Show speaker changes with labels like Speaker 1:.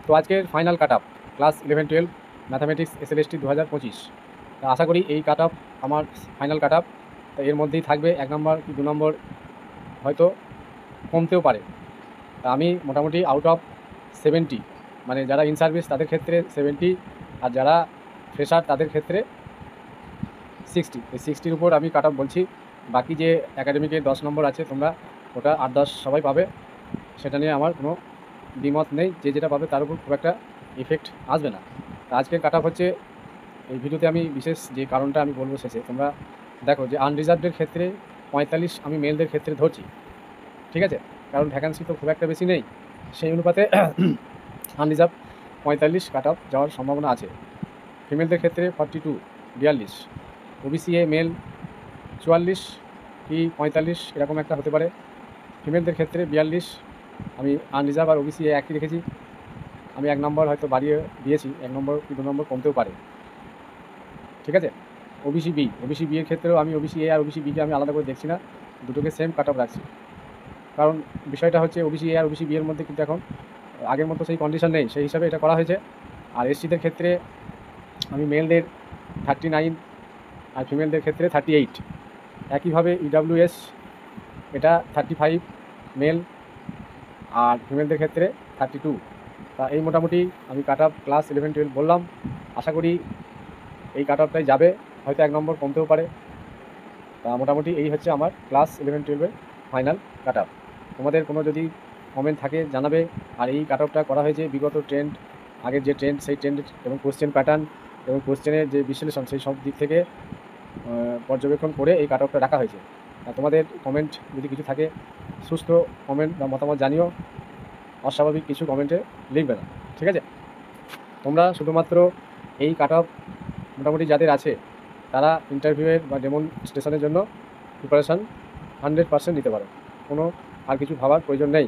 Speaker 1: তো আজকের ফাইনাল কাট up class 11-12 mathematics SLST 2025। আশা করি এই কাট আপ আমার ফাইনাল কাট আপ। তো এর মধ্যেই থাকবে 1 নম্বর কি 2 নম্বর, হয়তো কমতেও পারে। তা আমি মোটামুটি আউট অফ 70, মানে যারা ইন সার্ভিস তাদের ক্ষেত্রে 70 আর যারা ফ্রেশার তাদের ক্ষেত্রে 60, এই 60-র উপর আমি কাট আপ বলছি। বাকি যে একাডেমিকে 10 নম্বর আছে, তোমরা ওটা 8-10 সবাই পাবে, সেটা নিয়ে আমার কোনো দ্বিমত নেই। যে যেটা পাবে তার উপর খুব একটা ইফেক্ট আসবে না। আজকের কাট আপ হচ্ছে, এই ভিডিওতে আমি বিশেষ যে কারণটা আমি বলবো শেষে, তোমরা দেখো যে আনরিজার্ভদের ক্ষেত্রে 45 আমি মেলদের ক্ষেত্রে ধরছি, ঠিক আছে? কারণ ভ্যাকান্সি তো খুব একটা বেশি নেই, সেই অনুপাতে আনরিজার্ভ 45 কাট আপ যাওয়ার সম্ভাবনা আছে। ফিমেলদের ক্ষেত্রে 42, 42। OBCA মেল 44 কি 45 এরকম একটা হতে পারে। ফিমেলদের ক্ষেত্রে 42। আমি আনরিজার্ভ আর OBCA একই রেখেছি। আমি 1 নম্বর হয়তো বাড়িয়ে দিয়েছি, 1 নম্বর কি 2 নম্বর কমতেও পারে, ঠিক আছে? ওবিসি বি এর ক্ষেত্রেও আমি OBCA আর OBCB কে আমি আলাদা করে দেখছি না, দুটোকে সেম কাট আপ রাখছি। কারণ বিষয়টা হচ্ছে OBCA আর OBCB এর মধ্যে কিন্তু এখন আগের মতো সেই কন্ডিশন নেই, সেই হিসাবে এটা করা হয়েছে। আর SCদের ক্ষেত্রে আমি মেলদের 39 আর ফিমেলদের ক্ষেত্রে 38। একইভাবে EWS এটা 35 মেল আর ফিমেলদের ক্ষেত্রে 32। তা এই মোটামুটি আমি কাট আপ ক্লাস 11-12 বললাম। আশা করি এই কাট আপটাই যাবে, হয়তো 1 নম্বর কমতেও পারে। তা মোটামুটি এই হচ্ছে আমার ক্লাস 11-12-এর ফাইনাল কাট আপ। তোমাদের কোনো যদি কমেন্ট থাকে জানাবে। আর এই কাট আপটা করা হয়েছে বিগত ট্রেন্ড, আগের যে ট্রেন্ড সেই ট্রেন্ড এবং কোশ্চেন প্যাটার্ন এবং কোশ্চেনের যে বিশ্লেষণ, সেই সব দিক থেকে পর্যবেক্ষণ করে এই কাট আপটা রাখা হয়েছে। তোমাদের কমেন্ট যদি কিছু থাকে, সুস্থ কমেন্ট বা মতামত জানিও, অস্বাভাবিক কিছু কমেন্টে লিখবে না, ঠিক আছে? তোমরা শুধুমাত্র এই কাট আপ মোটামুটি যাদের আছে তারা ইন্টারভিউয়ের বা ডেমনস্ট্রেশনের জন্য প্রিপারেশান 100% নিতে পারো, কোনো আর কিছু ভাবার প্রয়োজন নেই।